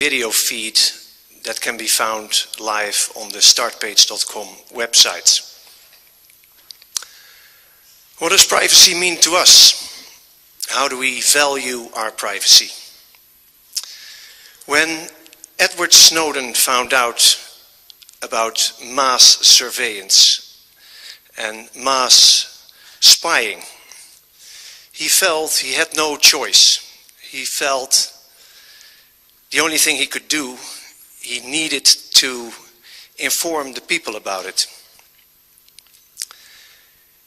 video feed that can be found live on the startpage.com website. What does privacy mean to us? How do we value our privacy? When Edward Snowden found out about mass surveillance and mass spying, he felt he had no choice. He felt the only thing he could do, he needed to inform the people about it.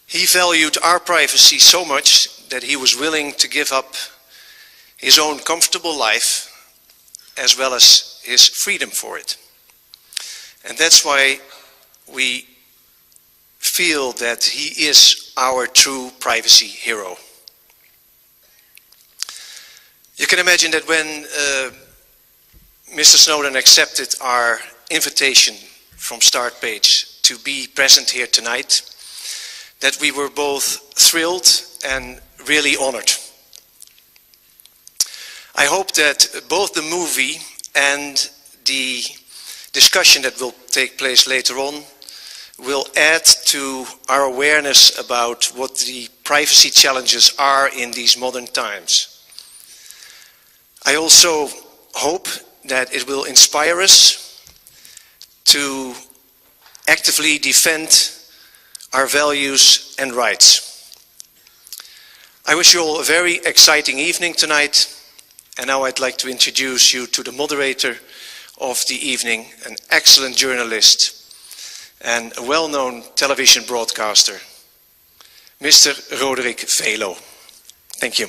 He valued our privacy so much that he was willing to give up his own comfortable life as well as his freedom for it. And that's why we feel that he is our true privacy hero. You can imagine that when Mr. Snowden accepted our invitation from Startpage to be present here tonight, that we were both thrilled and really honored. I hope that both the movie and the discussion that will take place later on will add to our awareness about what the privacy challenges are in these modern times. I also hope that it will inspire us to actively defend our values and rights. I wish you all a very exciting evening tonight, and now I'd like to introduce you to the moderator of the evening, an excellent journalist and a well-known television broadcaster, Mr. Roderick Velo. Thank you.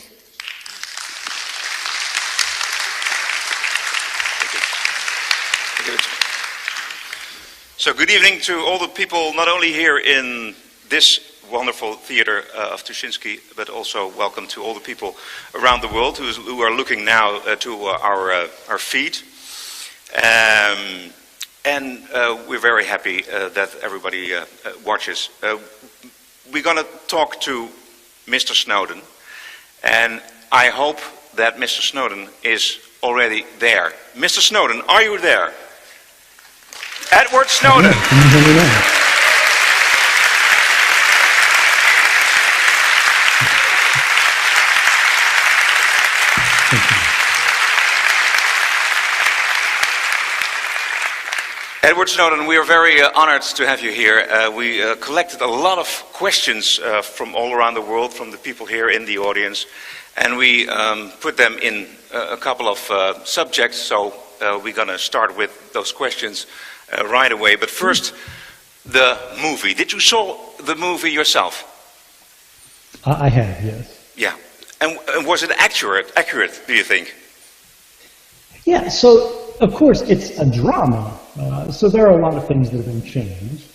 So good evening to all the people, not only here in this wonderful theater of Tuschinski, but also welcome to all the people around the world who are looking now to our feed. And we're very happy that everybody watches. We're going to talk to Mr. Snowden, and I hope that Mr. Snowden is already there. Mr. Snowden, are you there? Edward Snowden. Edward Snowden, we are very honored to have you here. We collected a lot of questions from all around the world, from the people here in the audience, and we put them in a couple of subjects, so we're going to start with those questions right away. But first, the movie. Did you saw the movie yourself? I have, yes. Yeah. And was it accurate, do you think? Yeah, so of course it's a drama. So there are a lot of things that have been changed.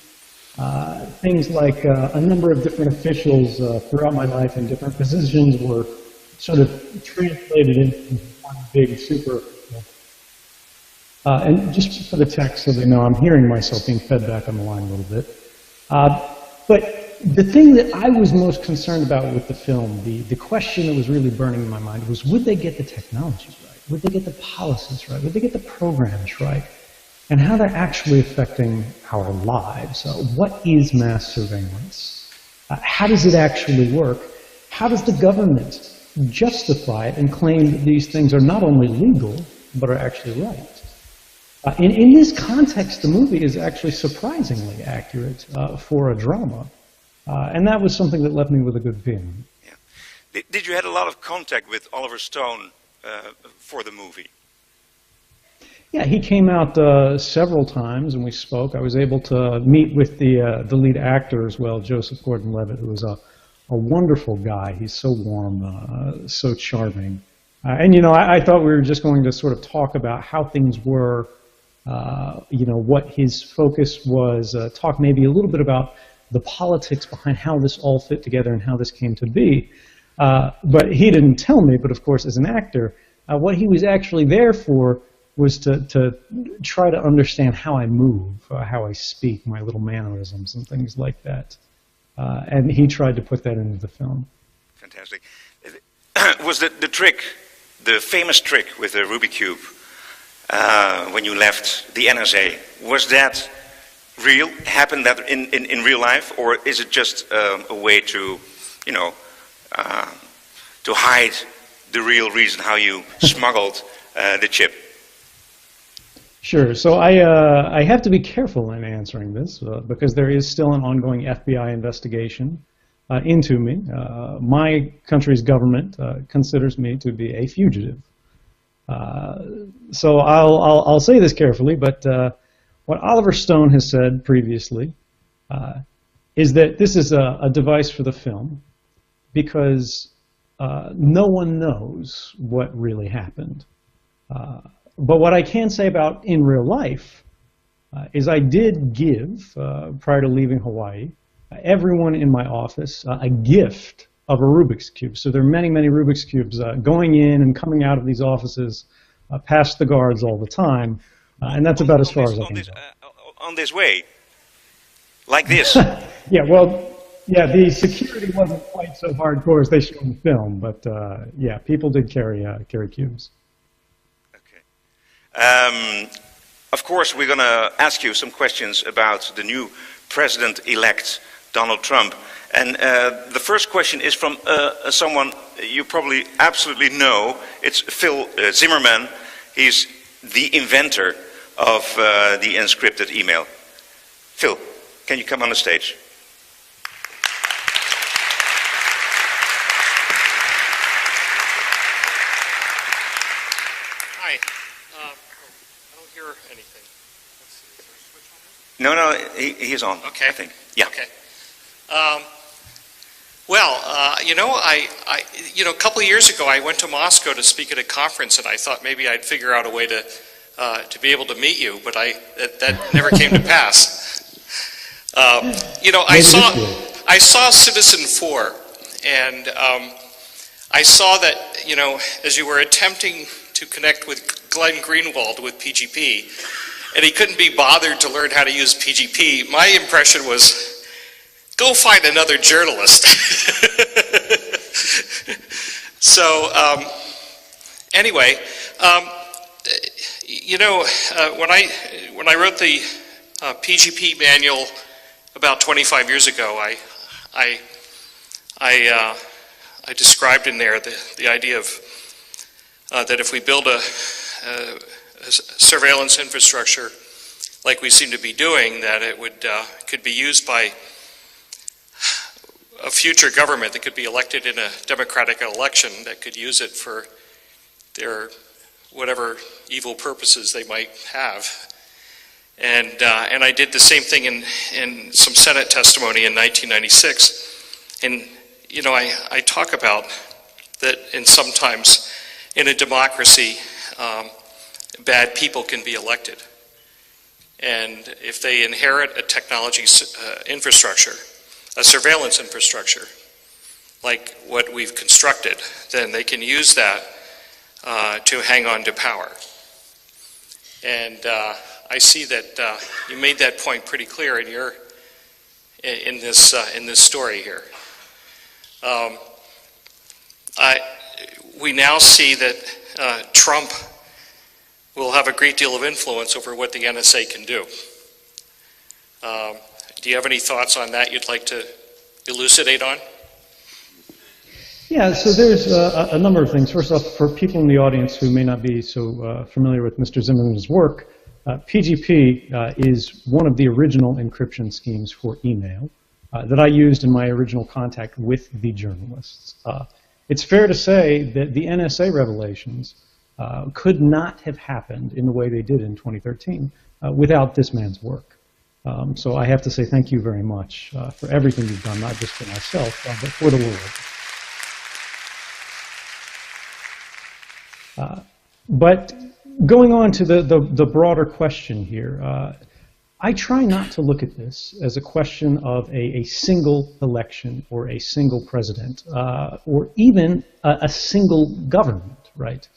Things like a number of different officials throughout my life in different positions were sort of translated into one big super. And just for the text so they know, I'm hearing myself being fed back on the line a little bit. But the thing that I was most concerned about with the film, the question that was really burning in my mind was, would they get the technologies right? Would they get the policies right? Would they get the programs right? And how they're actually affecting our lives. What is mass surveillance? How does it actually work? How does the government justify it and claim that these things are not only legal, but are actually right? In this context, the movie is actually surprisingly accurate for a drama. And that was something that left me with a good feeling. Yeah. Did you have a lot of contact with Oliver Stone for the movie? Yeah, he came out several times and we spoke. I was able to meet with the lead actor as well, Joseph Gordon-Levitt, who was a wonderful guy. He's so warm, so charming. And, you know, I thought we were just going to sort of talk about how things were, you know, what his focus was, talk maybe a little bit about the politics behind how this all fit together and how this came to be. But he didn't tell me, but of course, as an actor, what he was actually there for was to try to understand how I move, how I speak, my little mannerisms and things like that. And he tried to put that into the film. Fantastic. Was the trick, the famous trick with the Rubik's Cube, when you left the NSA. Was that real? Happened that in real life, or is it just a way to, you know, to hide the real reason how you smuggled the chip? Sure. So I have to be careful in answering this because there is still an ongoing FBI investigation into me. My country's government considers me to be a fugitive. So I'll say this carefully, but what Oliver Stone has said previously is that this is a device for the film because no one knows what really happened. But what I can say about in real life is I did give, prior to leaving Hawaii, everyone in my office a gift of a Rubik's Cube. So there are many, many Rubik's Cubes going in and coming out of these offices past the guards all the time. And that's about as far as I can go. On this way, like this. Yeah, well, yeah, the security wasn't quite so hardcore as they show in the film, but yeah, people did carry cubes. Of course, we're going to ask you some questions about the new president-elect, Donald Trump. And the first question is from someone you probably absolutely know. It's Phil Zimmerman. He's the inventor of the encrypted email. Phil, can you come on the stage? Anything. Let's see. Is there a switch on this? No, he's on. Okay. I think. Yeah. Okay. You know, a couple of years ago, I went to Moscow to speak at a conference, and I thought maybe I'd figure out a way to be able to meet you, but that never came to pass. You know, I saw Citizen 4, and I saw that, you know, as you were attempting to connect with Glenn Greenwald with PGP, and he couldn't be bothered to learn how to use PGP, my impression was, go find another journalist. So, anyway, you know, when I wrote the PGP manual about 25 years ago, I described in there the idea of that if we build a surveillance infrastructure like we seem to be doing, that it could be used by a future government that could be elected in a democratic election that could use it for their whatever evil purposes they might have. And I did the same thing in some Senate testimony in 1996. And, you know, I talk about that sometimes in a democracy, bad people can be elected. And if they inherit a technology infrastructure, a surveillance infrastructure, like what we've constructed, then they can use that to hang on to power. And I see that you made that point pretty clear in this story here. We now see that Trump will have a great deal of influence over what the NSA can do. Do you have any thoughts on that you'd like to elucidate on? Yeah, so there's a number of things. First off, for people in the audience who may not be so familiar with Mr. Zimmerman's work, PGP is one of the original encryption schemes for email that I used in my original contact with the journalists. It's fair to say that the NSA revelations could not have happened in the way they did in 2013 without this man's work. So I have to say thank you very much for everything you've done, not just for myself, but for the world. But going on to the broader question here, I try not to look at this as a question of a single election or a single president or even a single government, right?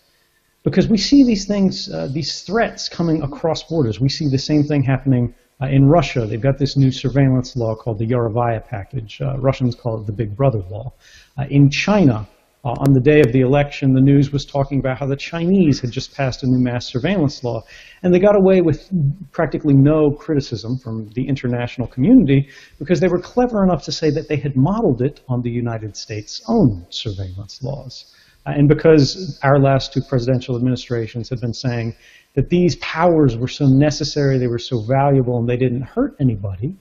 Because we see these things, these threats coming across borders. We see the same thing happening in Russia. They've got this new surveillance law called the Yarovaya package. Russians call it the Big Brother law. In China, On the day of the election, the news was talking about how the Chinese had just passed a new mass surveillance law, and they got away with practically no criticism from the international community because they were clever enough to say that they had modeled it on the United States' own surveillance laws. And because our last two presidential administrations had been saying that these powers were so necessary, they were so valuable, and they didn't hurt anybody,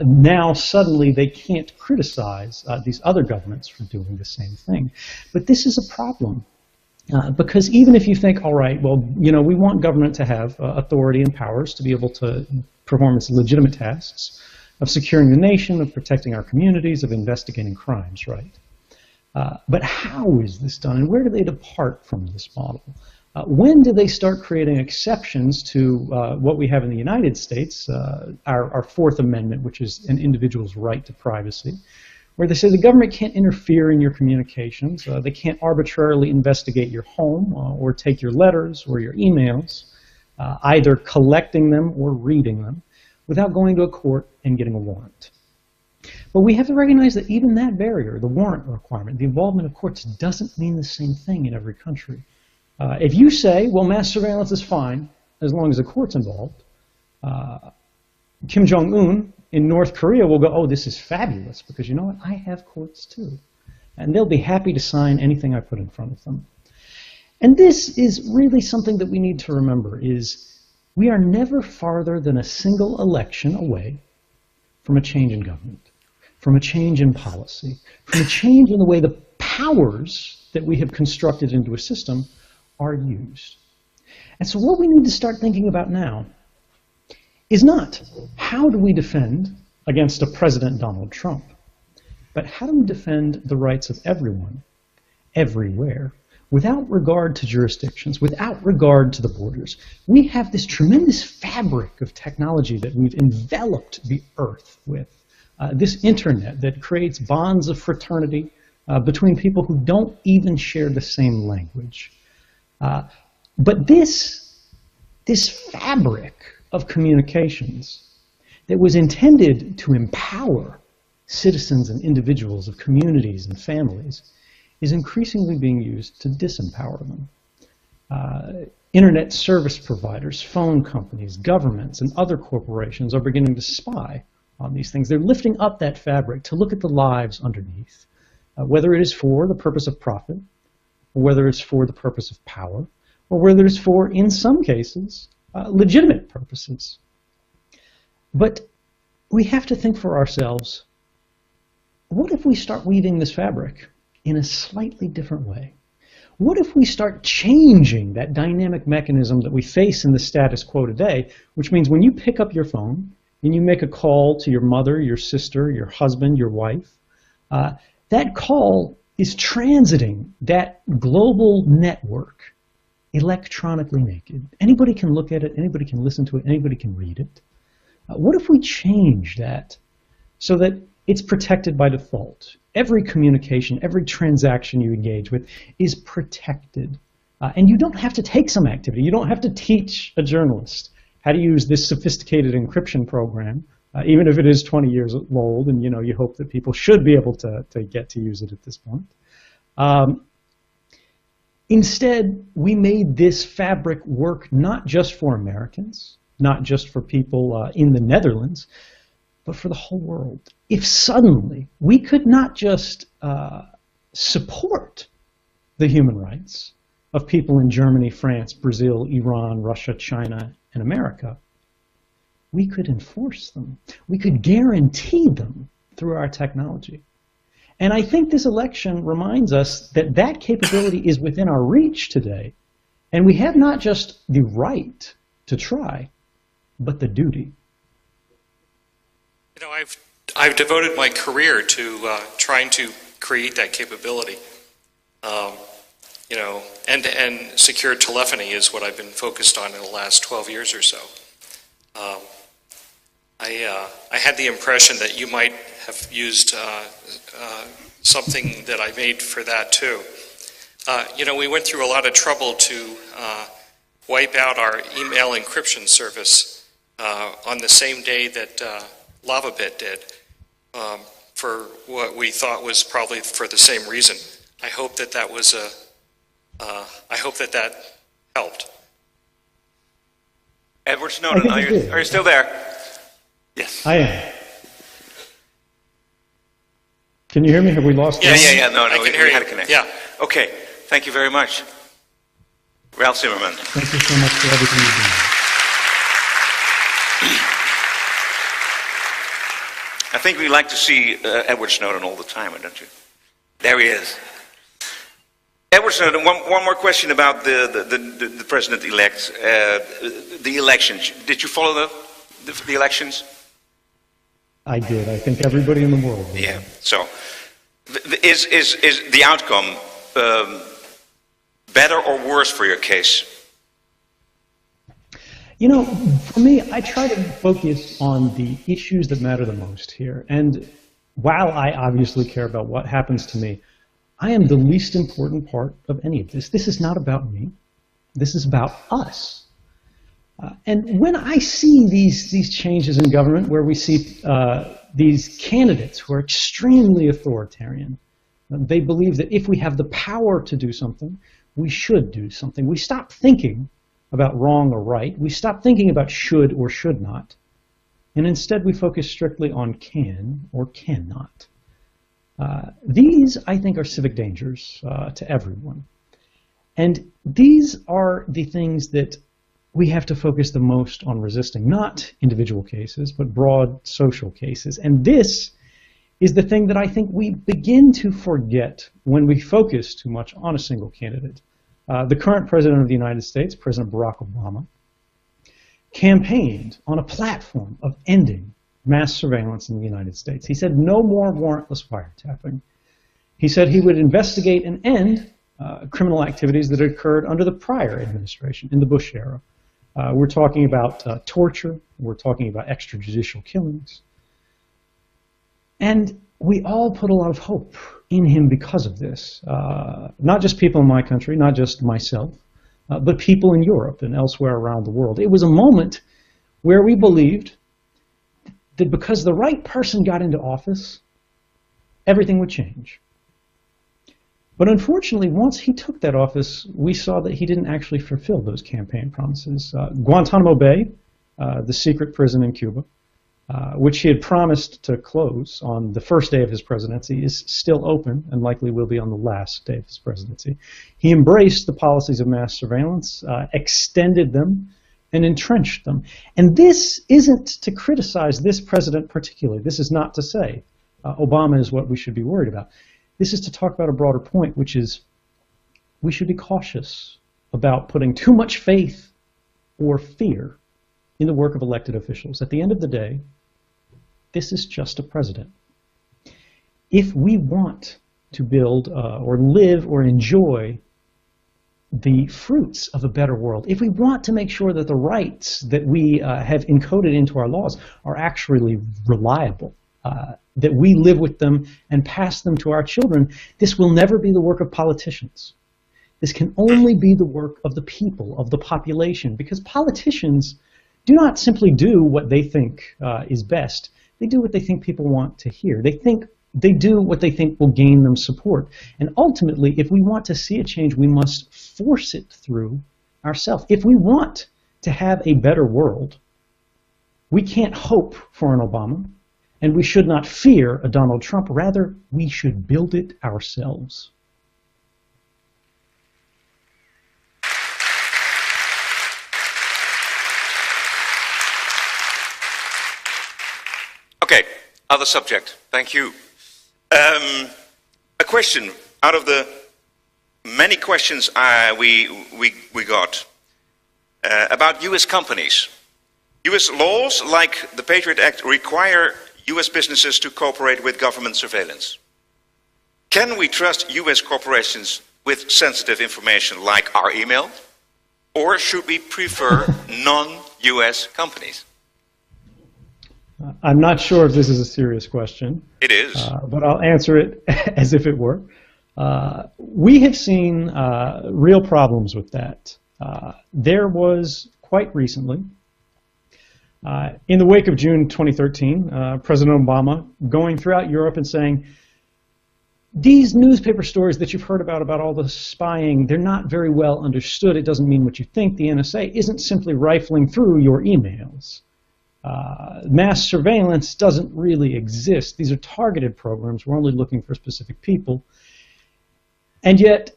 now suddenly they can't criticize these other governments for doing the same thing. But this is a problem because even if you think, all right, well, you know, we want government to have authority and powers to be able to perform its legitimate tasks of securing the nation, of protecting our communities, of investigating crimes, right? But how is this done, and where do they depart from this model? When do they start creating exceptions to what we have in the United States, our Fourth Amendment, which is an individual's right to privacy, where they say the government can't interfere in your communications, they can't arbitrarily investigate your home or take your letters or your emails, either collecting them or reading them, without going to a court and getting a warrant. But we have to recognize that even that barrier, the warrant requirement, the involvement of courts, doesn't mean the same thing in every country. If you say, well, mass surveillance is fine as long as the court's involved, Kim Jong-un in North Korea will go, oh, this is fabulous, because you know what, I have courts too. And they'll be happy to sign anything I put in front of them. And this is really something that we need to remember, is we are never farther than a single election away from a change in government, from a change in policy, from a change in the way the powers that we have constructed into a system are used. And so what we need to start thinking about now is not how do we defend against a President Donald Trump, but how do we defend the rights of everyone, everywhere, without regard to jurisdictions, without regard to the borders. We have this tremendous fabric of technology that we've enveloped the earth with. This internet that creates bonds of fraternity between people who don't even share the same language. But this fabric of communications that was intended to empower citizens and individuals of communities and families is increasingly being used to disempower them. Internet service providers, phone companies, governments, and other corporations are beginning to spy on these things. They're lifting up that fabric to look at the lives underneath, whether it is for the purpose of profit, or whether it's for the purpose of power, or whether it's for, in some cases, legitimate purposes. But we have to think for ourselves, what if we start weaving this fabric in a slightly different way? What if we start changing that dynamic mechanism that we face in the status quo today, which means when you pick up your phone and you make a call to your mother, your sister, your husband, your wife, that call is transiting that global network electronically naked. Anybody can look at it, anybody can listen to it, anybody can read it. What if we change that so that it's protected by default? Every communication, every transaction you engage with is protected. And you don't have to take some activity. You don't have to teach a journalist how to use this sophisticated encryption program, even if it is 20 years old, and you hope that people should be able to get to use it at this point. Instead, we made this fabric work not just for Americans, not just for people in the Netherlands, but for the whole world. If suddenly we could not just support the human rights of people in Germany, France, Brazil, Iran, Russia, China, and America, we could enforce them. We could guarantee them through our technology. And I think this election reminds us that that capability is within our reach today, and we have not just the right to try, but the duty. I've devoted my career to trying to create that capability. End-to-end secure telephony is what I've been focused on in the last 12 years or so. I had the impression that you might have used something that I made for that too. We went through a lot of trouble to wipe out our email encryption service on the same day that LavaBit did, for what we thought was probably for the same reason. I hope that that was I hope that that helped. Edward Snowden, are you still there? Yes. I am. Can you hear me? Have we lost? Yes. Yeah. No, I can hear we you. had a connection. Yeah. Okay. Thank you very much, Ralph Zimmerman. Thank you so much for everything you've done. I think we like to see Edward Snowden all the time, don't you? There he is. Edward Snowden, one more question about the president-elect, the elections. Did you follow the elections? I did. I think everybody in the world did. Yeah. So, is the outcome better or worse for your case? You know, for me, I try to focus on the issues that matter the most here. And while I obviously care about what happens to me, I am the least important part of any of this. This is not about me. This is about us. And when I see these changes in government, where we see these candidates who are extremely authoritarian, they believe that if we have the power to do something, we should do something. We stop thinking about wrong or right. We stop thinking about should or should not. And instead we focus strictly on can or cannot. These, I think, are civic dangers to everyone. And these are the things that we have to focus the most on resisting, not individual cases, but broad social cases. And this is the thing that I think we begin to forget when we focus too much on a single candidate. The current President of the United States, President Barack Obama, campaigned on a platform of ending mass surveillance in the United States. He said no more warrantless wiretapping. He said he would investigate and end criminal activities that had occurred under the prior administration, in the Bush era. We're talking about torture. We're talking about extrajudicial killings. And we all put a lot of hope in him because of this. Not just people in my country, not just myself, but people in Europe and elsewhere around the world. It was a moment where we believed that because the right person got into office, everything would change. But unfortunately, once he took that office, we saw that he didn't actually fulfill those campaign promises. Guantanamo Bay, the secret prison in Cuba, which he had promised to close on the first day of his presidency, is still open and likely will be on the last day of his presidency. He embraced the policies of mass surveillance, extended them, and entrenched them. And this isn't to criticize this president particularly. This is not to say Obama is what we should be worried about. This is to talk about a broader point, which is we should be cautious about putting too much faith or fear in the work of elected officials. At the end of the day, this is just a president. If we want to build or live or enjoy the fruits of a better world, if we want to make sure that the rights that we have encoded into our laws are actually reliable, that we live with them and pass them to our children, this will never be the work of politicians. This can only be the work of the people, of the population, because politicians do not simply do what they think is best. They do what they think people want to hear. They do what they think will gain them support. And ultimately, if we want to see a change, we must force it through ourselves. If we want to have a better world, we can't hope for an Obama, and we should not fear a Donald Trump. Rather, we should build it ourselves. Okay, other subject. Thank you. A question out of the many questions we got about U.S. companies. U.S. laws like the Patriot Act require U.S. businesses to cooperate with government surveillance. Can we trust U.S. corporations with sensitive information like our email? Or should we prefer non-U.S. companies? I'm not sure if this is a serious question. It is. But I'll answer it as if it were. We have seen real problems with that. There was quite recently, in the wake of June 2013, President Obama going throughout Europe and saying, these newspaper stories that you've heard about all the spying, they're not very well understood. It doesn't mean what you think. The NSA isn't simply rifling through your emails. Mass surveillance doesn't really exist. These are targeted programs. We're only looking for specific people. And yet,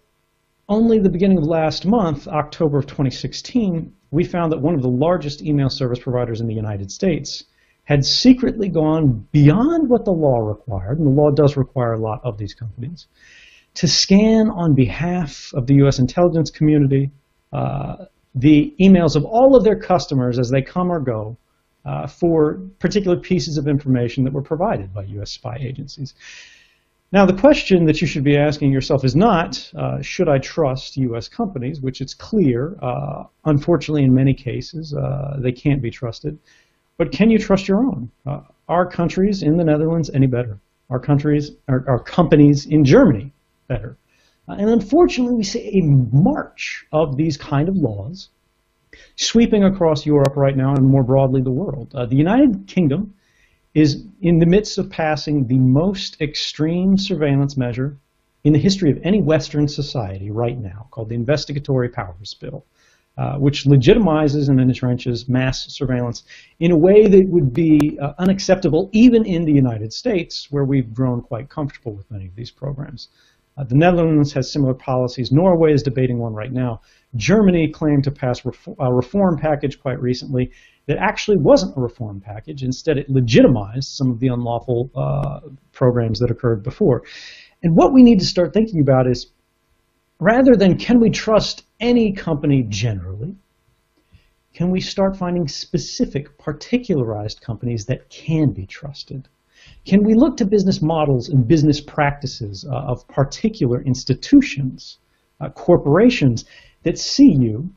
only the beginning of last month, October of 2016, we found that one of the largest email service providers in the United States had secretly gone beyond what the law required, and the law does require a lot of these companies, to scan on behalf of the U.S. intelligence community the emails of all of their customers as they come or go for particular pieces of information that were provided by U.S. spy agencies. Now, the question that you should be asking yourself is not, should I trust U.S. companies, which it's clear, unfortunately in many cases, they can't be trusted, but can you trust your own? Are countries in the Netherlands any better? Are companies in Germany better? And unfortunately, we see a march of these kind of laws sweeping across Europe right now and more broadly the world. The United Kingdom is in the midst of passing the most extreme surveillance measure in the history of any Western society right now, called the Investigatory Powers Bill, which legitimizes and entrenches mass surveillance in a way that would be unacceptable even in the United States, where we've grown quite comfortable with many of these programs. The Netherlands has similar policies. Norway is debating one right now. Germany claimed to pass a reform package quite recently that actually wasn't a reform package. Instead, it legitimized some of the unlawful programs that occurred before. And what we need to start thinking about is, rather than can we trust any company generally, can we start finding specific, particularized companies that can be trusted? Can we look to business models and business practices of particular institutions, corporations that see you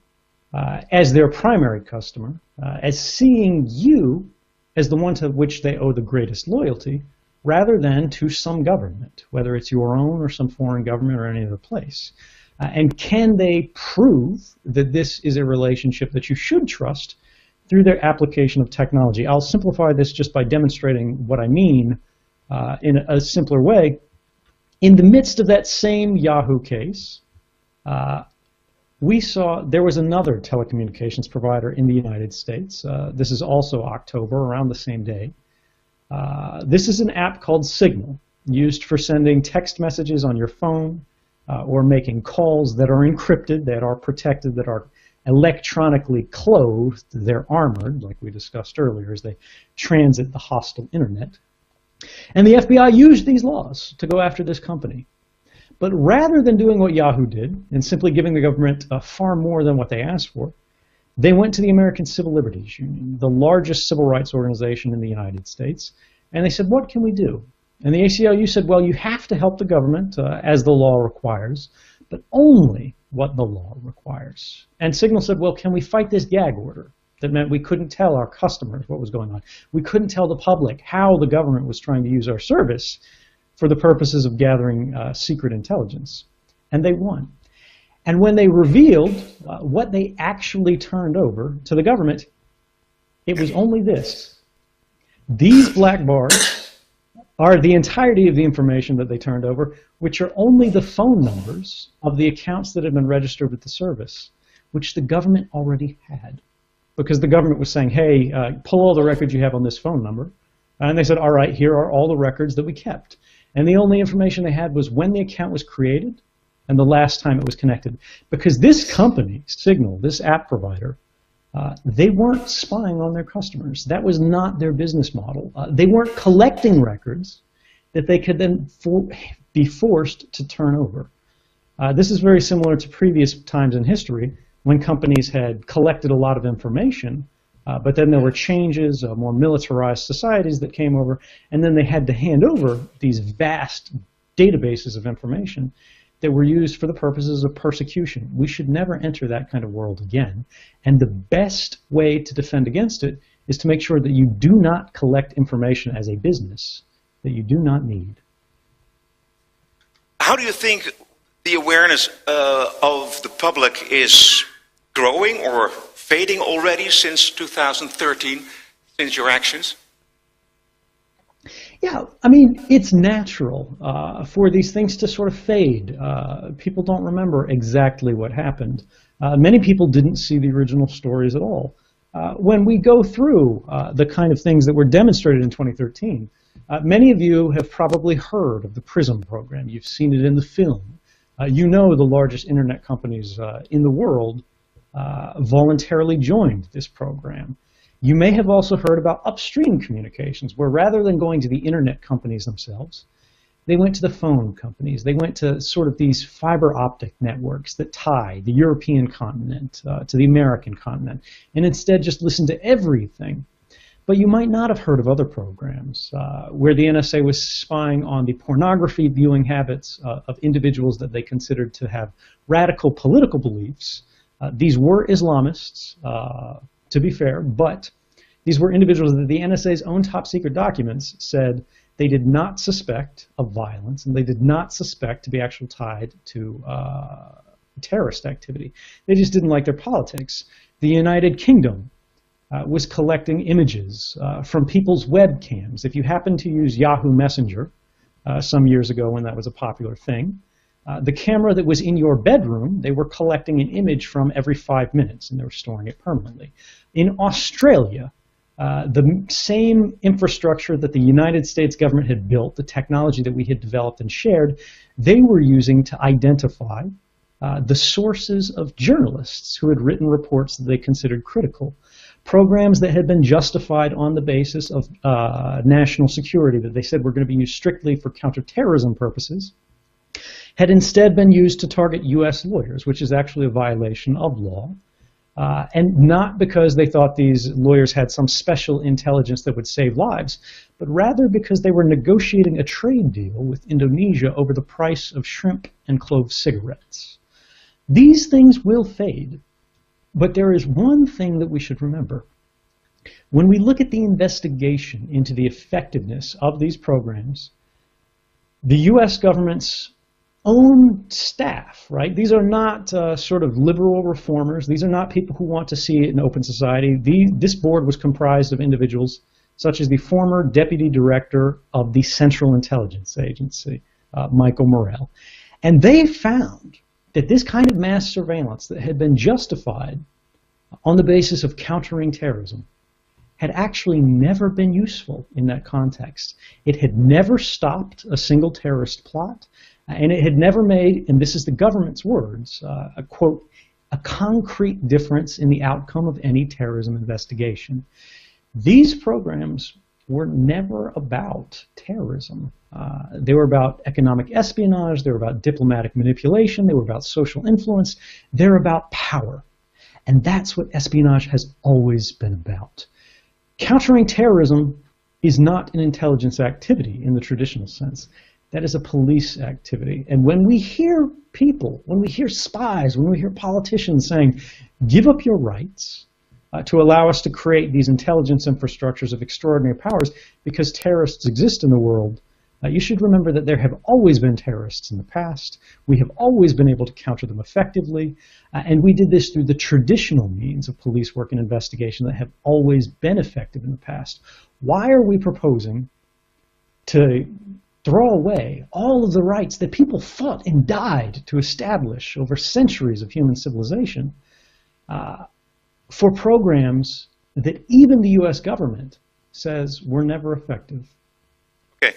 as their primary customer, as seeing you as the one to which they owe the greatest loyalty, rather than to some government, whether it's your own or some foreign government or any other place? And can they prove that this is a relationship that you should trust through their application of technology? I'll simplify this just by demonstrating what I mean in a simpler way. In the midst of that same Yahoo case, we saw there was another telecommunications provider in the United States. This is also October, around the same day. This is an app called Signal, used for sending text messages on your phone or making calls that are encrypted, that are protected, that are electronically clothed. They're armored, like we discussed earlier, as they transit the hostile internet. And the FBI used these laws to go after this company. But rather than doing what Yahoo did and simply giving the government far more than what they asked for, they went to the American Civil Liberties Union, the largest civil rights organization in the United States, and they said, what can we do? And the ACLU said, well, you have to help the government as the law requires, but only what the law requires. And Signal said, well, can we fight this gag order? That meant we couldn't tell our customers what was going on. We couldn't tell the public how the government was trying to use our service for the purposes of gathering secret intelligence. And they won. And when they revealed what they actually turned over to the government, it was only this. These black bars are the entirety of the information that they turned over, which are only the phone numbers of the accounts that had been registered with the service, which the government already had. Because the government was saying, hey, pull all the records you have on this phone number. And they said, all right, here are all the records that we kept. And the only information they had was when the account was created and the last time it was connected. Because this company, Signal, this app provider, they weren't spying on their customers. That was not their business model. They weren't collecting records that they could then be forced to turn over. This is very similar to previous times in history when companies had collected a lot of information, but then there were changes, more militarized societies that came over, and then they had to hand over these vast databases of information that were used for the purposes of persecution. We should never enter that kind of world again. And the best way to defend against it is to make sure that you do not collect information as a business that you do not need. How do you think the awareness of the public is growing or fading already since 2013, since your actions? Yeah, I mean, it's natural for these things to sort of fade. People don't remember exactly what happened. Many people didn't see the original stories at all. When we go through the kind of things that were demonstrated in 2013, many of you have probably heard of the PRISM program. You've seen it in the film. You know the largest internet companies in the world voluntarily joined this program. You may have also heard about upstream communications, where rather than going to the internet companies themselves, they went to the phone companies. They went to sort of these fiber optic networks that tie the European continent to the American continent, and instead just listened to everything. But you might not have heard of other programs where the NSA was spying on the pornography viewing habits of individuals that they considered to have radical political beliefs. These were Islamists, to be fair, but these were individuals that the NSA's own top secret documents said they did not suspect of violence, and they did not suspect to be actually tied to terrorist activity. They just didn't like their politics. The United Kingdom was collecting images from people's webcams. If you happen to use Yahoo Messenger some years ago when that was a popular thing, the camera that was in your bedroom, they were collecting an image from every 5 minutes, and they were storing it permanently. In Australia, the same infrastructure that the United States government had built, the technology that we had developed and shared, they were using to identify the sources of journalists who had written reports that they considered critical. Programs that had been justified on the basis of national security, that they said were going to be used strictly for counterterrorism purposes, had instead been used to target U.S. lawyers, which is actually a violation of law, and not because they thought these lawyers had some special intelligence that would save lives, but rather because they were negotiating a trade deal with Indonesia over the price of shrimp and clove cigarettes. These things will fade, but there is one thing that we should remember. When we look at the investigation into the effectiveness of these programs, the U.S. government's own staff, right? These are not sort of liberal reformers. These are not people who want to see an open society. This board was comprised of individuals such as the former deputy director of the Central Intelligence Agency, Michael Morrell. And they found that this kind of mass surveillance that had been justified on the basis of countering terrorism had actually never been useful in that context. It had never stopped a single terrorist plot, and it had never made, and this is the government's words, a quote, a concrete difference in the outcome of any terrorism investigation. These programs were never about terrorism. They were about economic espionage, they were about diplomatic manipulation, they were about social influence, they're about power. And that's what espionage has always been about. Countering terrorism is not an intelligence activity in the traditional sense. That is a police activity. And when we hear people, when we hear spies, when we hear politicians saying, give up your rights to allow us to create these intelligence infrastructures of extraordinary powers because terrorists exist in the world, you should remember that there have always been terrorists in the past. We have always been able to counter them effectively, and we did this through the traditional means of police work and investigation that have always been effective in the past. Why are we proposing to throw away all of the rights that people fought and died to establish over centuries of human civilization for programs that even the U.S. government says were never effective? Okay.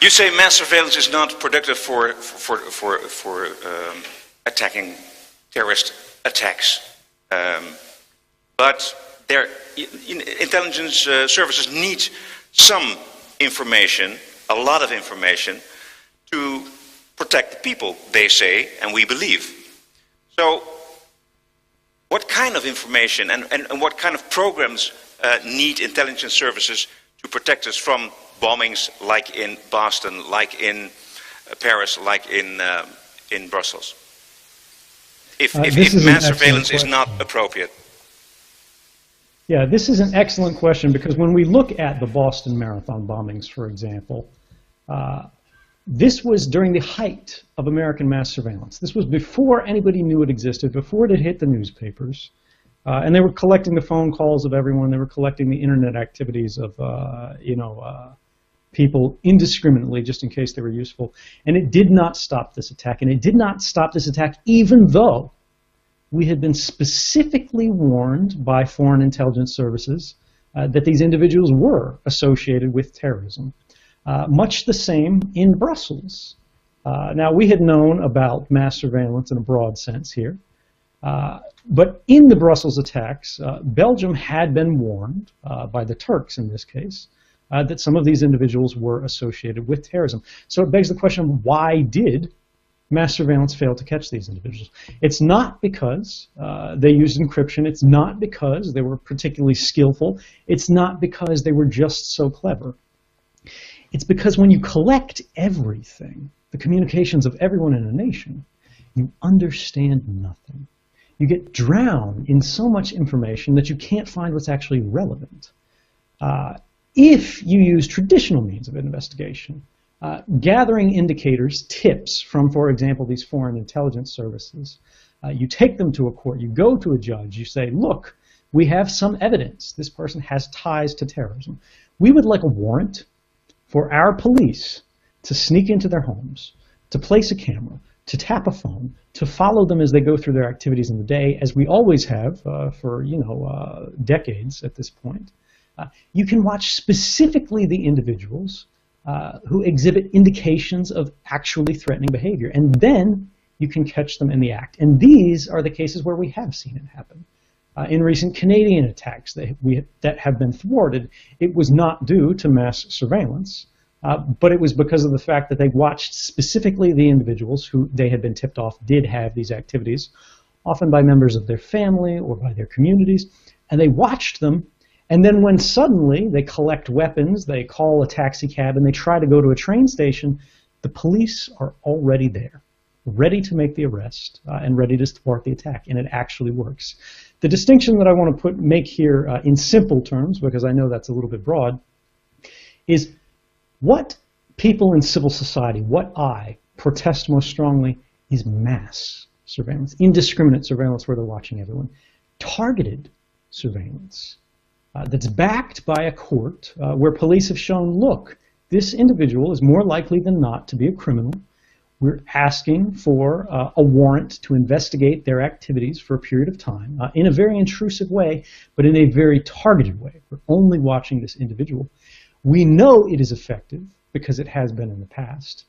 You say mass surveillance is not productive for attacking terrorist attacks. But intelligence services need some information, a lot of information, to protect the people, they say, and we believe. So what kind of information and what kind of programs need intelligence services to protect us from bombings like in Boston, like in Paris, like in Brussels? If mass surveillance is not appropriate. Yeah, this is an excellent question, because when we look at the Boston Marathon bombings, for example, This was during the height of American mass surveillance. This was before anybody knew it existed, before it had hit the newspapers. And they were collecting the phone calls of everyone. They were collecting the internet activities of, people indiscriminately, just in case they were useful. And it did not stop this attack. And it did not stop this attack even though we had been specifically warned by foreign intelligence services that these individuals were associated with terrorism. Much the same in Brussels. Now, we had known about mass surveillance in a broad sense here. But in the Brussels attacks, Belgium had been warned, by the Turks in this case, that some of these individuals were associated with terrorism. So it begs the question, why did mass surveillance fail to catch these individuals? It's not because they used encryption. It's not because they were particularly skillful. It's not because they were just so clever. It's because when you collect everything, the communications of everyone in a nation, you understand nothing. You get drowned in so much information that you can't find what's actually relevant. If you use traditional means of investigation, gathering indicators, tips from, for example, these foreign intelligence services, you take them to a court, you go to a judge, you say, look, we have some evidence this person has ties to terrorism. We would like a warrant for our police to sneak into their homes, to place a camera, to tap a phone, to follow them as they go through their activities in the day, as we always have for decades at this point. You can watch specifically the individuals who exhibit indications of actually threatening behavior, and then you can catch them in the act. And these are the cases where we have seen it happen. In recent Canadian attacks that have been thwarted, it was not due to mass surveillance, but it was because of the fact that they watched specifically the individuals who they had been tipped off did have these activities, often by members of their family or by their communities, and they watched them, and then when suddenly they collect weapons, they call a taxi cab, and they try to go to a train station, the police are already there, ready to make the arrest and ready to thwart the attack, and it actually works. The distinction that I want to make here in simple terms, because I know that's a little bit broad, is what people in civil society, what I protest most strongly, is mass surveillance, indiscriminate surveillance where they're watching everyone, targeted surveillance that's backed by a court where police have shown, look, this individual is more likely than not to be a criminal. We're asking for a warrant to investigate their activities for a period of time in a very intrusive way, but in a very targeted way. We're only watching this individual. We know it is effective because it has been in the past.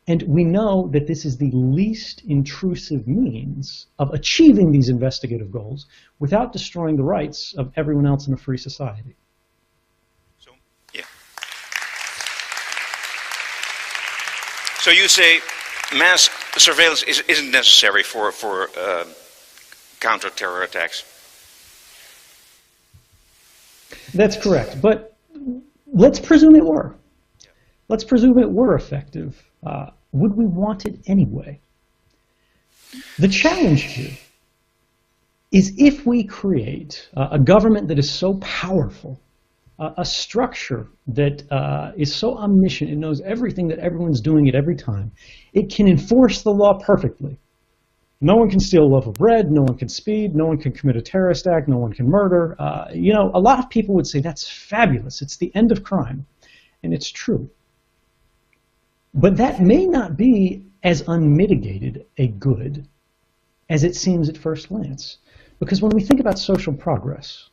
And we know that this is the least intrusive means of achieving these investigative goals without destroying the rights of everyone else in a free society. So, yeah. So you say mass surveillance isn't necessary for counter-terror attacks? That's correct, but let's presume it were. Let's presume it were effective. Would we want it anyway? The challenge here is if we create a government that is so powerful, a structure that is so omniscient, it knows everything that everyone's doing at every time, it can enforce the law perfectly. No one can steal a loaf of bread, no one can speed, no one can commit a terrorist act, no one can murder. You know, a lot of people would say that's fabulous, it's the end of crime, and it's true. But that may not be as unmitigated a good as it seems at first glance. Because when we think about social progress,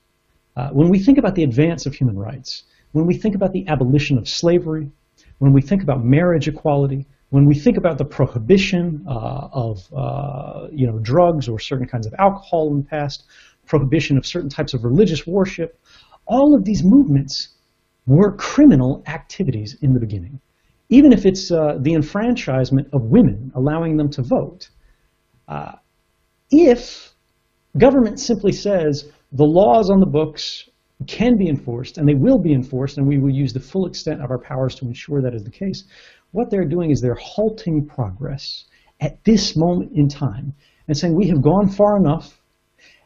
when we think about the advance of human rights, when we think about the abolition of slavery, when we think about marriage equality, when we think about the prohibition of drugs or certain kinds of alcohol in the past, prohibition of certain types of religious worship, all of these movements were criminal activities in the beginning. Even if it's the enfranchisement of women, allowing them to vote. If government simply says the laws on the books can be enforced, and they will be enforced, and we will use the full extent of our powers to ensure that is the case, what they're doing is they're halting progress at this moment in time and saying we have gone far enough,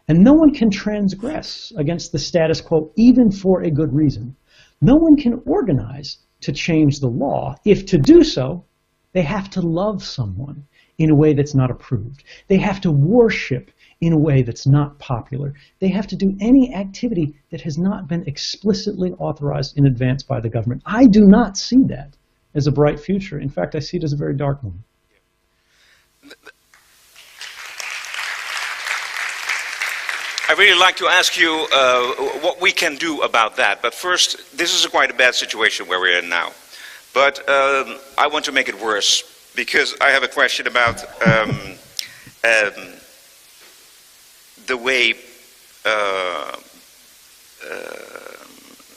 and no one can transgress against the status quo even for a good reason. No one can organize to change the law if to do so, they have to love someone in a way that's not approved. They have to worship in a way that's not popular. They have to do any activity that has not been explicitly authorized in advance by the government. I do not see that as a bright future. In fact, I see it as a very dark one. I really like to ask you what we can do about that. But first, this is quite a bad situation where we're in now. But I want to make it worse, because I have a question about the way,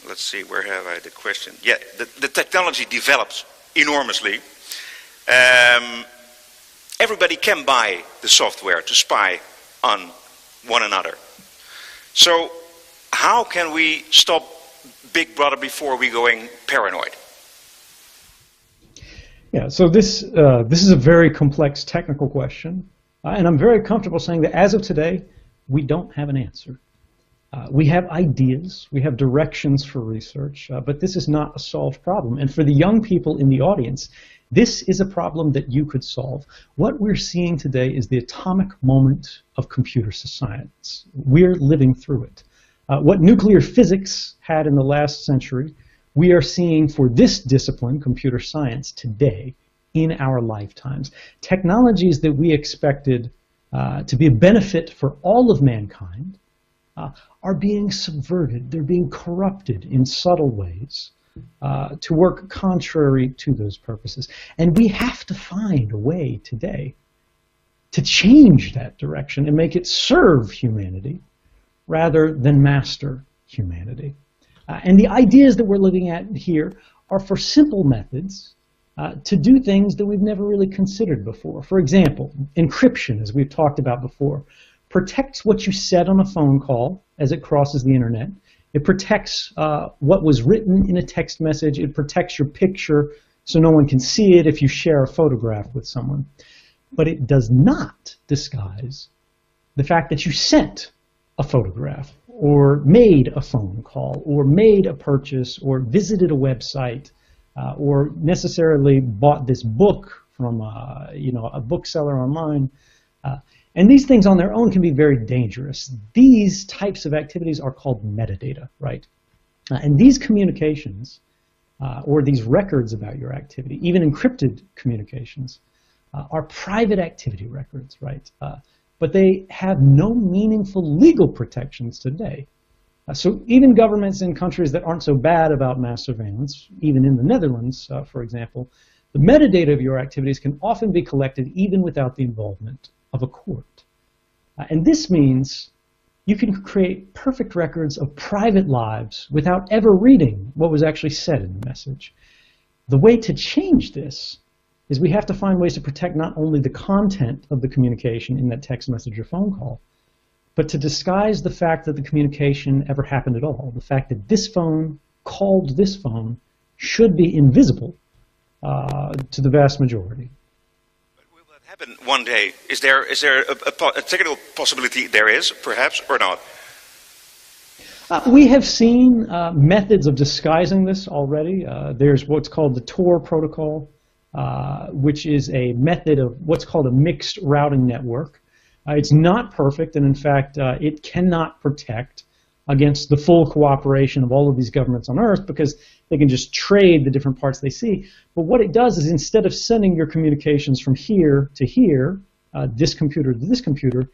let's see, where have I the question? Yeah, the technology develops enormously. Everybody can buy the software to spy on one another. So how can we stop Big Brother before we going paranoid? Yeah, so this is a very complex technical question, and I'm very comfortable saying that as of today, we don't have an answer. We have ideas, we have directions for research, but this is not a solved problem. And for the young people in the audience, this is a problem that you could solve. What we're seeing today is the atomic moment of computer science. We're living through it. What nuclear physics had in the last century, we are seeing for this discipline, computer science, today in our lifetimes. Technologies that we expected to be a benefit for all of mankind are being subverted. They're being corrupted in subtle ways to work contrary to those purposes. And we have to find a way today to change that direction and make it serve humanity rather than master humanity. And the ideas that we're looking at here are for simple methods to do things that we've never really considered before. For example, encryption, as we've talked about before, protects what you said on a phone call as it crosses the internet. It protects what was written in a text message. It protects your picture so no one can see it if you share a photograph with someone. But it does not disguise the fact that you sent a photograph or made a phone call or made a purchase or visited a website or necessarily bought this book from a bookseller online. And these things on their own can be very dangerous. These types of activities are called metadata, right? And these communications, or these records about your activity, even encrypted communications, are private activity records, right? But they have no meaningful legal protections today. So even governments in countries that aren't so bad about mass surveillance, even in the Netherlands, for example, the metadata of your activities can often be collected even without the involvement of a court. And this means you can create perfect records of private lives without ever reading what was actually said in the message. The way to change this is we have to find ways to protect not only the content of the communication in that text message or phone call, but to disguise the fact that the communication ever happened at all. The fact that this phone called this phone should be invisible to the vast majority. But will that happen one day? Is there a technical possibility there is, perhaps, or not? We have seen methods of disguising this already. There's what's called the Tor protocol, which is a method of what's called a mixed routing network. It's not perfect, and in fact, it cannot protect against the full cooperation of all of these governments on Earth because they can just trade the different parts they see. But what it does is instead of sending your communications from here to here, this computer to this computer,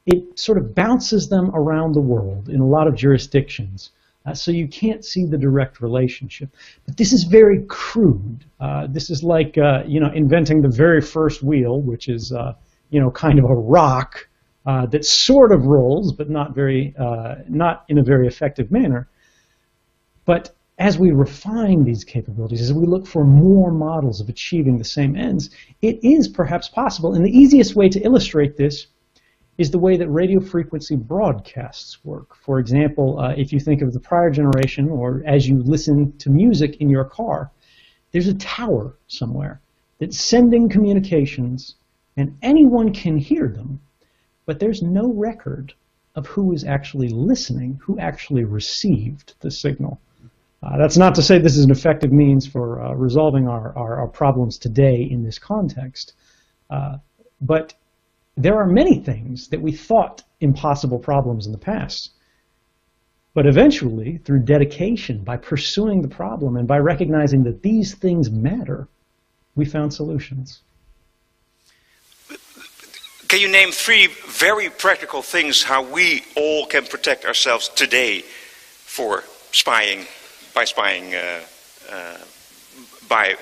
it sort of bounces them around the world in a lot of jurisdictions. So you can't see the direct relationship. But this is very crude. This is like inventing the very first wheel, which is kind of a rock that sort of rolls, but not in a very effective manner. But as we refine these capabilities, as we look for more models of achieving the same ends, it is perhaps possible. And the easiest way to illustrate this is the way that radio frequency broadcasts work. For example, if you think of the prior generation, or as you listen to music in your car, there's a tower somewhere that's sending communications, and anyone can hear them, but there's no record of who is actually listening, who actually received the signal. That's not to say this is an effective means for resolving our problems today in this context, but there are many things that we thought impossible problems in the past. But eventually, through dedication, by pursuing the problem and by recognizing that these things matter, we found solutions. Can you name 3 very practical things how we all can protect ourselves today for spying, by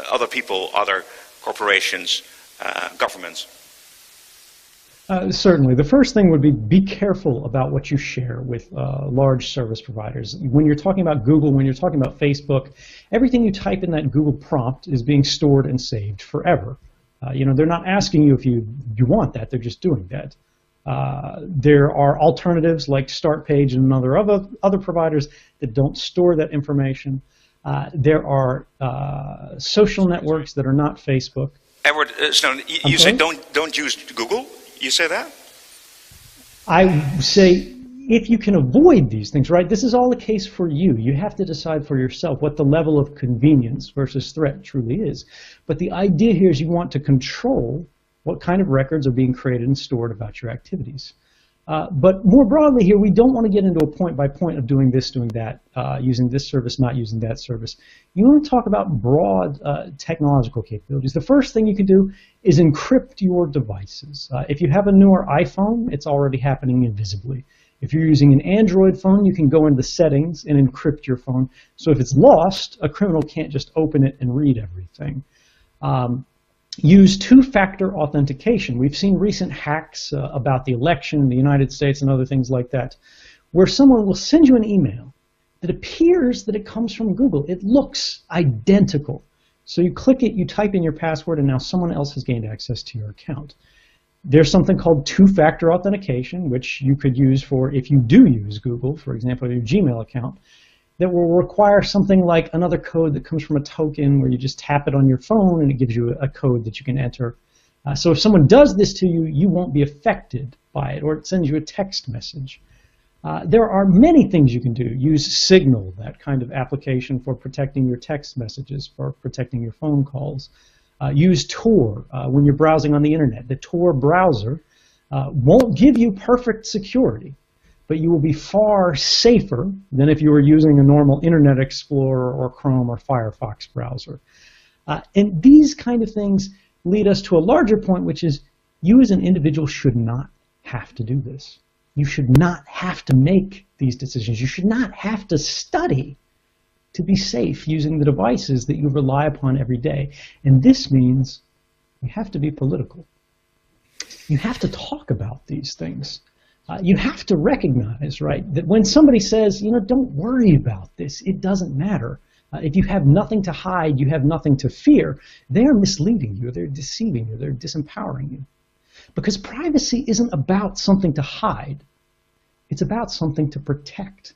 other people, other corporations, governments? Certainly. The first thing would be careful about what you share with large service providers. When you're talking about Google, when you're talking about Facebook, everything you type in that Google prompt is being stored and saved forever. They're not asking you if you want that, they're just doing that. There are alternatives like StartPage and other providers that don't store that information. There are social networks that are not Facebook. Edward Snowden, you say don't use Google? You say that? I say if you can avoid these things, right? This is all the case for you. You have to decide for yourself what the level of convenience versus threat truly is. But the idea here is you want to control what kind of records are being created and stored about your activities. But more broadly here, we don't want to get into a point by point of doing this, doing that, using this service, not using that service. You want to talk about broad technological capabilities. The first thing you can do is encrypt your devices. If you have a newer iPhone, it's already happening invisibly. If you're using an Android phone, you can go into the settings and encrypt your phone. So if it's lost, a criminal can't just open it and read everything. Use two-factor authentication. We've seen recent hacks about the election in the United States and other things like that, where someone will send you an email that appears that it comes from Google. It looks identical. So you click it, you type in your password, and now someone else has gained access to your account. There's something called two-factor authentication, which you could use for if you do use Google, for example, your Gmail account, that will require something like another code that comes from a token where you just tap it on your phone and it gives you a code that you can enter. So if someone does this to you, you won't be affected by it, or it sends you a text message. There are many things you can do. Use Signal, that kind of application for protecting your text messages, for protecting your phone calls. Use Tor when you're browsing on the internet. The Tor browser won't give you perfect security, but you will be far safer than if you were using a normal Internet Explorer or Chrome or Firefox browser. And these kind of things lead us to a larger point, which is you as an individual should not have to do this. You should not have to make these decisions. You should not have to study to be safe using the devices that you rely upon every day. And this means you have to be political. You have to talk about these things. You have to recognize, right, that when somebody says, don't worry about this, it doesn't matter. If you have nothing to hide, you have nothing to fear, they're misleading you, they're deceiving you, they're disempowering you. Because privacy isn't about something to hide. It's about something to protect.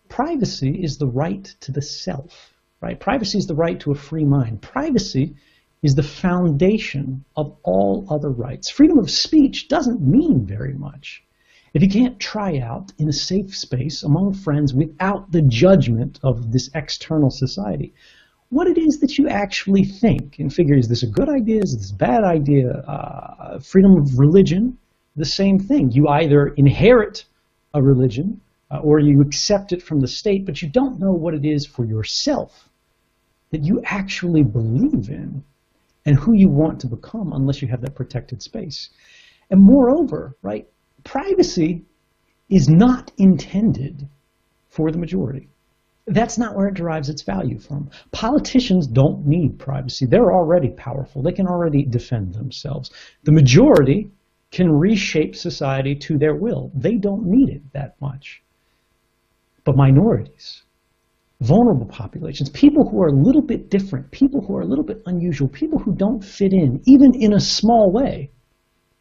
Privacy is the right to the self, right? Privacy is the right to a free mind. Privacy is the foundation of all other rights. Freedom of speech doesn't mean very much if you can't try out in a safe space among friends without the judgment of this external society what it is that you actually think and figure, is this a good idea, is this a bad idea? Freedom of religion, the same thing. You either inherit a religion or you accept it from the state, but you don't know what it is for yourself that you actually believe in and who you want to become unless you have that protected space. And moreover, right, privacy is not intended for the majority. That's not where it derives its value from. Politicians don't need privacy. They're already powerful. They can already defend themselves. The majority can reshape society to their will. They don't need it that much. But minorities, vulnerable populations, people who are a little bit different, people who are a little bit unusual, people who don't fit in, even in a small way,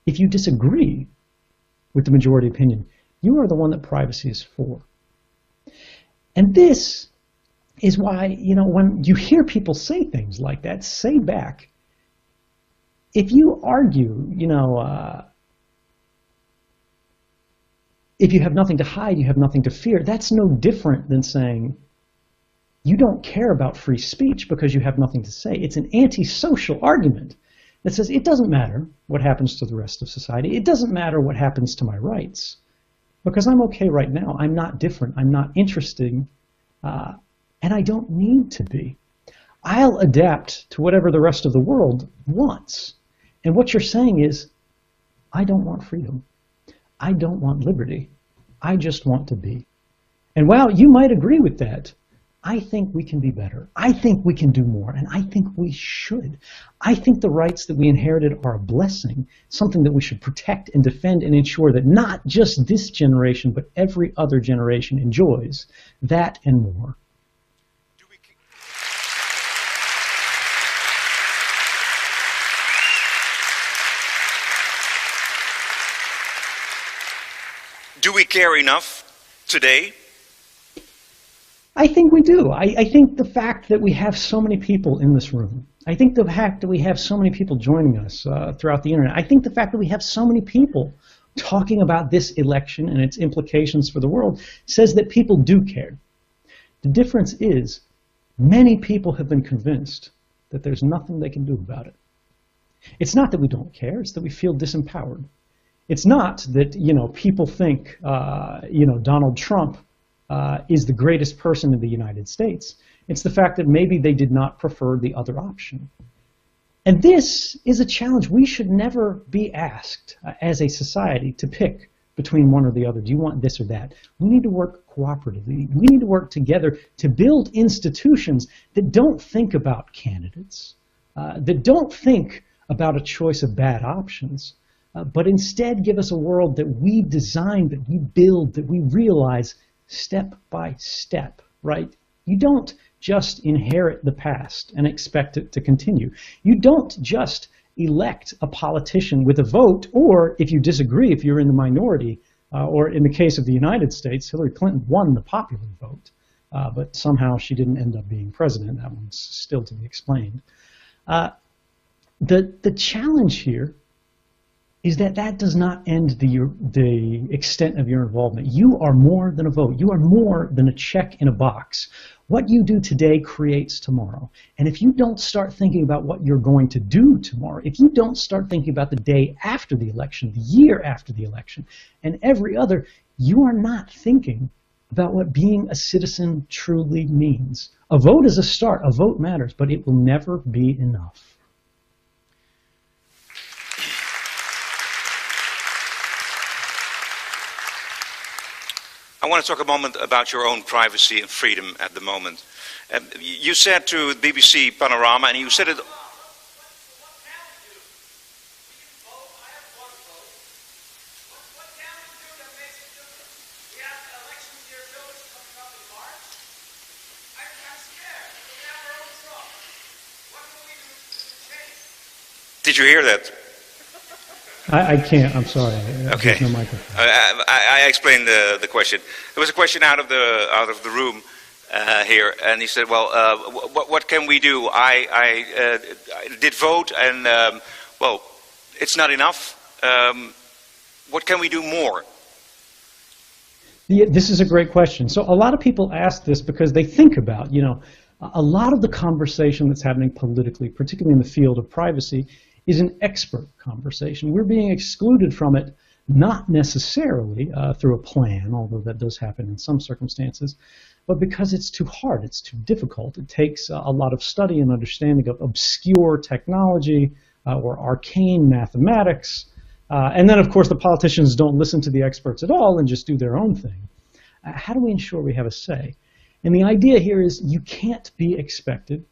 if you disagree with the majority opinion, you are the one that privacy is for. And this is why, you know, when you hear people say things like that, say back, if you argue, you know, if you have nothing to hide, you have nothing to fear, that's no different than saying, you don't care about free speech because you have nothing to say. It's an antisocial argument that says it doesn't matter what happens to the rest of society. It doesn't matter what happens to my rights because I'm okay right now. I'm not different. I'm not interesting, and I don't need to be. I'll adapt to whatever the rest of the world wants. And what you're saying is, I don't want freedom. I don't want liberty. I just want to be. And while you might agree with that, I think we can be better. I think we can do more, and I think we should. I think the rights that we inherited are a blessing, something that we should protect and defend and ensure that not just this generation, but every other generation enjoys that and more. Do we care enough today? I think we do. I think the fact that we have so many people in this room, I think the fact that we have so many people joining us throughout the internet, I think the fact that we have so many people talking about this election and its implications for the world says that people do care. The difference is many people have been convinced that there's nothing they can do about it. It's not that we don't care, it's that we feel disempowered. It's not that, people think, Donald Trump is the greatest person in the United States. It's the fact that maybe they did not prefer the other option. And this is a challenge. We should never be asked as a society to pick between one or the other. Do you want this or that? We need to work cooperatively. We need to work together to build institutions that don't think about candidates, that don't think about a choice of bad options, but instead give us a world that we design, that we build, that we realize step by step, right? You don't just inherit the past and expect it to continue. You don't just elect a politician with a vote, or if you disagree, if you're in the minority, or in the case of the United States, Hillary Clinton won the popular vote, but somehow she didn't end up being president. That one's still to be explained. The challenge here is that that does not end the extent of your involvement. You are more than a vote. You are more than a check in a box. What you do today creates tomorrow. And if you don't start thinking about what you're going to do tomorrow, if you don't start thinking about the day after the election, the year after the election, and every other, you are not thinking about what being a citizen truly means. A vote is a start. A vote matters, but it will never be enough. I want to talk a moment about your own privacy and freedom at the moment. You said to BBC Panorama, and you said it... Did you hear that? I can't. I'm sorry. Okay. There's no microphone. I explained the question. There was a question out of the room here, and he said, "Well, what can we do? I did vote, and well, it's not enough. What can we do more?" This is a great question. So a lot of people ask this because they think about, a lot of the conversation that's happening politically, particularly in the field of privacy, is an expert conversation. We're being excluded from it, not necessarily through a plan, although that does happen in some circumstances, but because it's too hard, it's too difficult. It takes a lot of study and understanding of obscure technology or arcane mathematics. And then, of course, the politicians don't listen to the experts at all and just do their own thing. How do we ensure we have a say? And the idea here is you can't be expected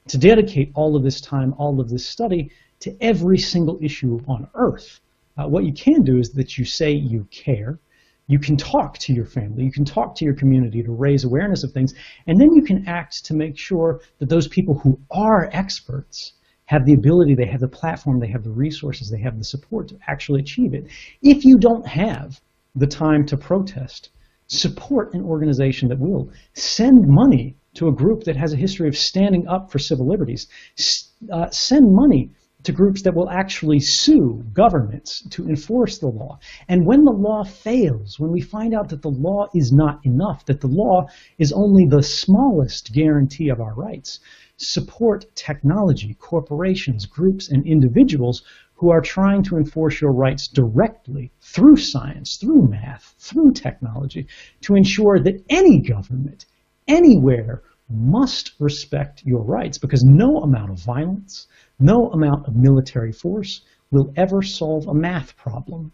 to dedicate all of this time, all of this study, to every single issue on Earth. What you can do is that you say you care. You can talk to your family. You can talk to your community to raise awareness of things. And then you can act to make sure that those people who are experts have the ability, they have the platform, they have the resources, they have the support to actually achieve it. If you don't have the time to protest, support an organization that will. Send money to a group that has a history of standing up for civil liberties. Send money to groups that will actually sue governments to enforce the law. And when the law fails, when we find out that the law is not enough, that the law is only the smallest guarantee of our rights, support technology, corporations, groups, and individuals who are trying to enforce your rights directly through science, through math, through technology, to ensure that any government, anywhere, must respect your rights, because no amount of violence, no amount of military force will ever solve a math problem.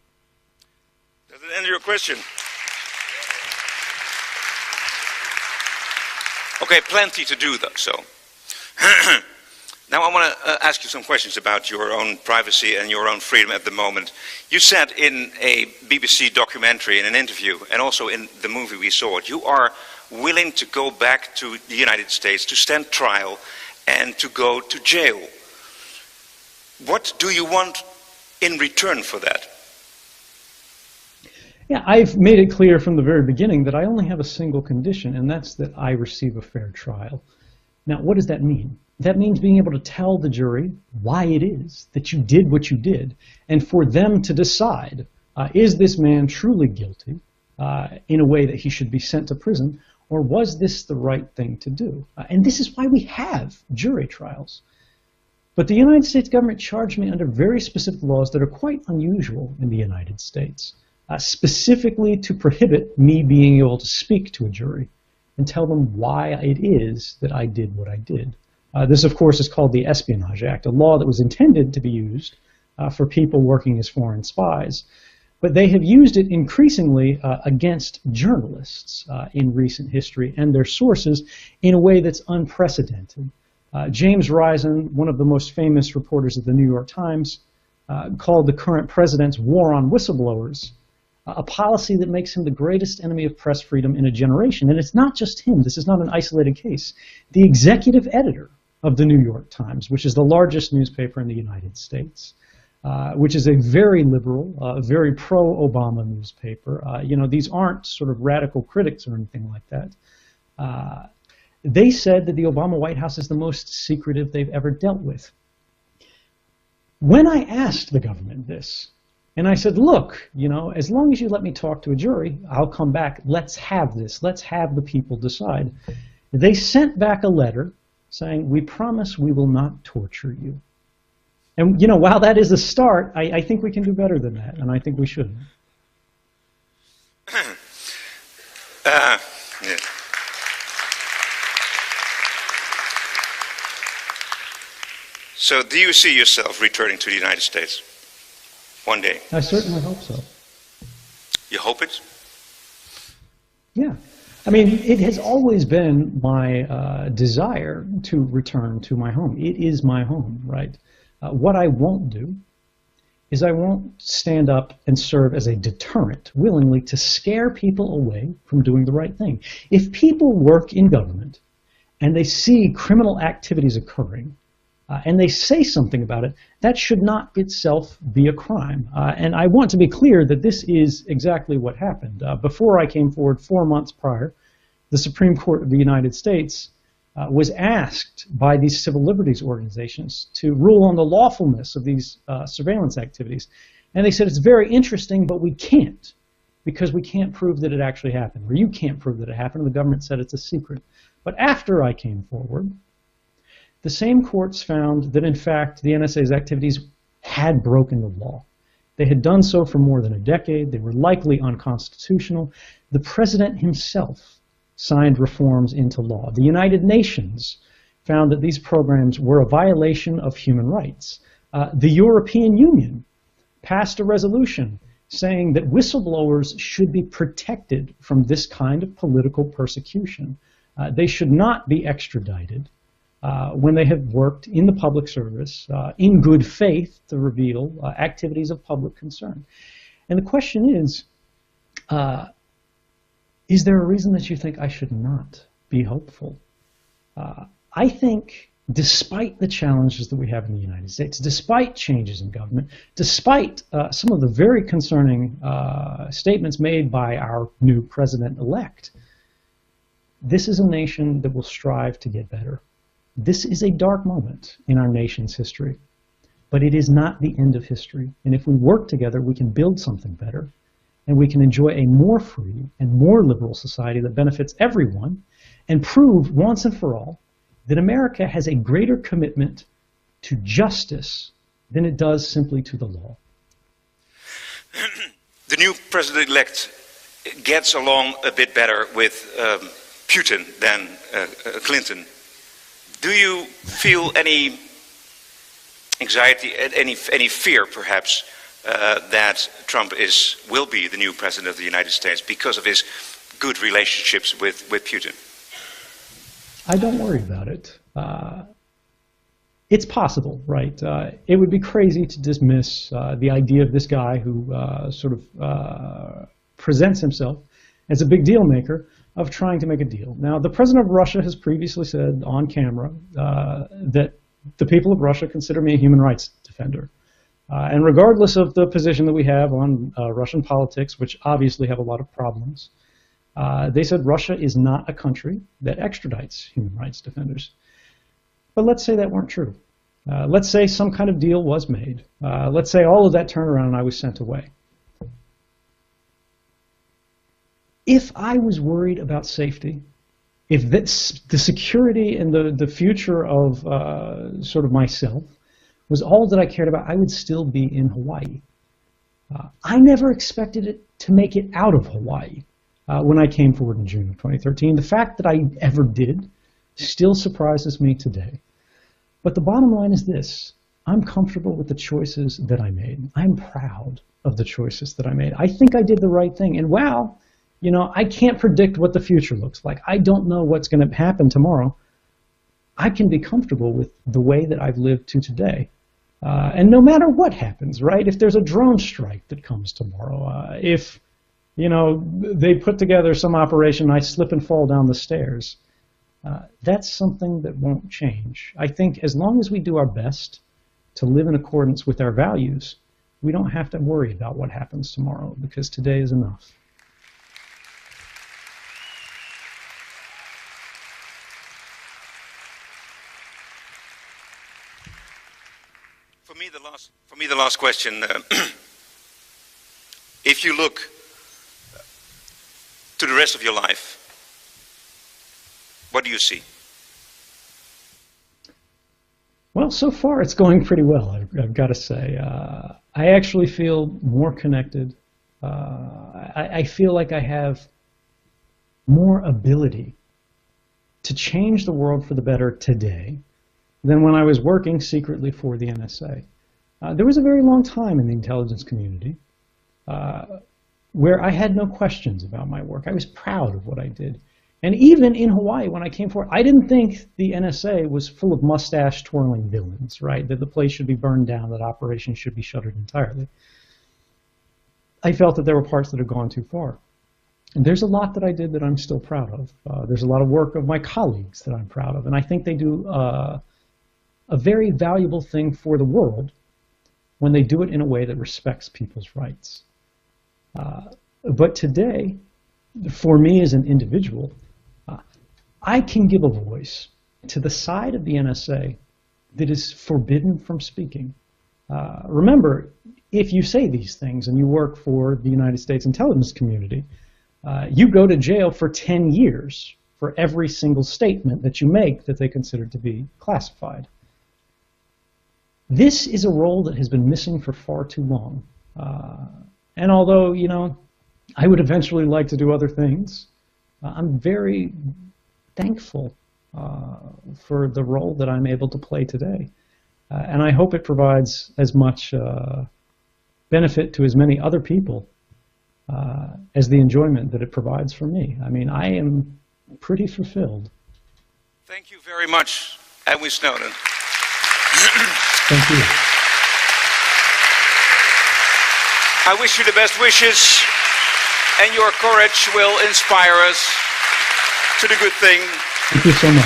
Does it answer your question? Okay, plenty to do though, so. Now I want to ask you some questions about your own privacy and your own freedom at the moment. You said in a BBC documentary, in an interview, and also in the movie we saw it, you are willing to go back to the United States to stand trial and to go to jail. What do you want in return for that? Yeah, I've made it clear from the very beginning that I only have a single condition, and that's that I receive a fair trial. Now, what does that mean? That means being able to tell the jury why it is that you did what you did, and for them to decide, is this man truly guilty in a way that he should be sent to prison, or was this the right thing to do? And this is why we have jury trials. But the United States government charged me under very specific laws that are quite unusual in the United States, specifically to prohibit me being able to speak to a jury and tell them why it is that I did what I did. This, of course, is called the Espionage Act, a law that was intended to be used for people working as foreign spies. But they have used it increasingly against journalists in recent history and their sources in a way that's unprecedented. James Risen, one of the most famous reporters of the New York Times, called the current president's war on whistleblowers a policy that makes him the greatest enemy of press freedom in a generation. And it's not just him. This is not an isolated case. The executive editor of the New York Times, which is the largest newspaper in the United States, which is a very liberal, very pro-Obama newspaper. You know, these aren't sort of radical critics or anything like that. They said that the Obama White House is the most secretive they've ever dealt with. When I asked the government this, and I said, look, you know, as long as you let me talk to a jury, I'll come back. Let's have this. Let's have the people decide. They sent back a letter saying, we promise we will not torture you. And, you know, while that is a start, I think we can do better than that, and I think we should. Yeah. So do you see yourself returning to the United States one day? I certainly hope so. You hope it? Yeah. I mean, it has always been my desire to return to my home. It is my home, right? What I won't do is I won't stand up and serve as a deterrent willingly to scare people away from doing the right thing. If people work in government and they see criminal activities occurring, and they say something about it, that should not itself be a crime. And I want to be clear that this is exactly what happened. Before I came forward 4 months prior, the Supreme Court of the United States was asked by these civil liberties organizations to rule on the lawfulness of these surveillance activities. And they said, it's very interesting, but we can't, because we can't prove that it actually happened, or you can't prove that it happened. The government said it's a secret. But after I came forward, the same courts found that, in fact, the NSA's activities had broken the law. They had done so for more than a decade. They were likely unconstitutional. The president himself signed reforms into law. The United Nations found that these programs were a violation of human rights. The European Union passed a resolution saying that whistleblowers should be protected from this kind of political persecution. They should not be extradited when they have worked in the public service in good faith to reveal activities of public concern. And the question is there a reason that you think I should not be hopeful? I think despite the challenges that we have in the United States, despite changes in government, despite some of the very concerning statements made by our new president-elect, this is a nation that will strive to get better. This is a dark moment in our nation's history. But it is not the end of history. And if we work together, we can build something better. And we can enjoy a more free and more liberal society that benefits everyone and prove once and for all that America has a greater commitment to justice than it does simply to the law. The new president-elect gets along a bit better with Putin than Clinton. Do you feel any anxiety, any fear perhaps, that Trump will be the new president of the United States because of his good relationships with Putin? I don't worry about it. It's possible, right? It would be crazy to dismiss the idea of this guy who sort of presents himself as a big deal maker of trying to make a deal. Now, the president of Russia has previously said on camera that the people of Russia consider me a human rights defender. And regardless of the position that we have on Russian politics, which obviously have a lot of problems, they said Russia is not a country that extradites human rights defenders. But let's say that weren't true. Let's say some kind of deal was made. Let's say all of that turned around and I was sent away. If I was worried about safety, if the security and the future of sort of myself was all that I cared about, I would still be in Hawaii. I never expected it to make it out of Hawaii when I came forward in June of 2013. The fact that I ever did still surprises me today. But the bottom line is this: I'm comfortable with the choices that I made. I'm proud of the choices that I made. I think I did the right thing. And wow, you know, I can't predict what the future looks like. I don't know what's going to happen tomorrow. I can be comfortable with the way that I've lived to today. And no matter what happens, right? If there's a drone strike that comes tomorrow, if, you know, they put together some operation, I slip and fall down the stairs, that's something that won't change. I think as long as we do our best to live in accordance with our values, we don't have to worry about what happens tomorrow, because today is enough. For me, the last question. If you look to the rest of your life, what do you see? Well, so far it's going pretty well, I've got to say. I actually feel more connected. I feel like I have more ability to change the world for the better today than when I was working secretly for the NSA. There was a very long time in the intelligence community where I had no questions about my work. I was proud of what I did. And even in Hawaii, when I came forward, I didn't think the NSA was full of mustache-twirling villains, right? That the place should be burned down, that operations should be shuttered entirely. I felt that there were parts that had gone too far. And there's a lot that I did that I'm still proud of. There's a lot of work of my colleagues that I'm proud of. And I think they do a very valuable thing for the world when they do it in a way that respects people's rights. But today, for me as an individual, I can give a voice to the side of the NSA that is forbidden from speaking. Remember, if you say these things and you work for the United States intelligence community, you go to jail for 10 years for every single statement that you make that they consider to be classified. This is a role that has been missing for far too long. And although, you know, I would eventually like to do other things, I'm very thankful for the role that I'm able to play today. And I hope it provides as much benefit to as many other people as the enjoyment that it provides for me. I mean, I am pretty fulfilled. Thank you very much, Edwin Snowden. Thank you. I wish you the best wishes, and your courage will inspire us to the good thing. Thank you so much.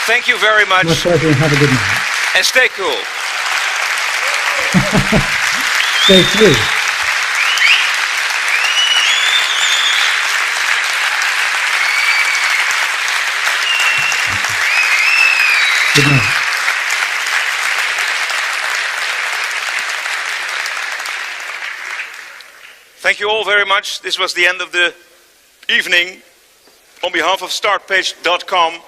Thank you very much. My pleasure, and have a good night. And stay cool. Stay free. Good night. Thank you all very much. This was the end of the evening. On behalf of startpage.com,